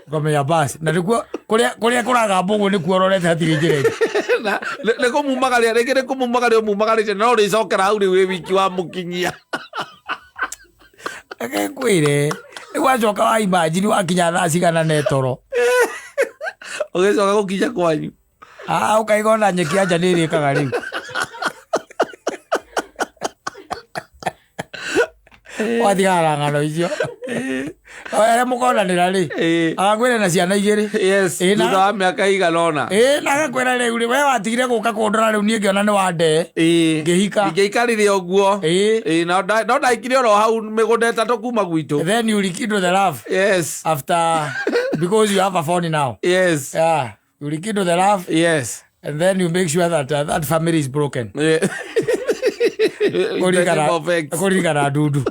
ukamenya basi na nĩkuo kũrĩa kũragamba ũguo nĩkuo ũrorete hatirĩ njĩra ĩngĩ nĩ kũmumagaria rĩngĩ nĩ kũmumagaria ũmumagarĩte no ũrĩcokera hau rĩu wĩ wiki wa mũkinyia akekwĩre nĩgwacoka wa imagine wakinya thaa cigana na toro ũgĩcoka gũkinya kwanyu ũkaiga ona nyeki ya nja nĩ ĩrĩkaga rĩu wathigara ng'ano icio arĩa mũkonanĩra rĩ agakwĩra na ciana igĩrĩ thutha wa mĩaka igana ũna na agakwĩra rĩu rĩ we watigire gũka kũndora rĩu niĩ ngĩona nĩ wandee ngĩikarire ũguo no ndaikire oro hau mĩgũnda ĩtatũ kuma gwitũ then you rekindle the love after because you have a phone now you rekindle the love and then you make sure that that family is broken kũringana ndundu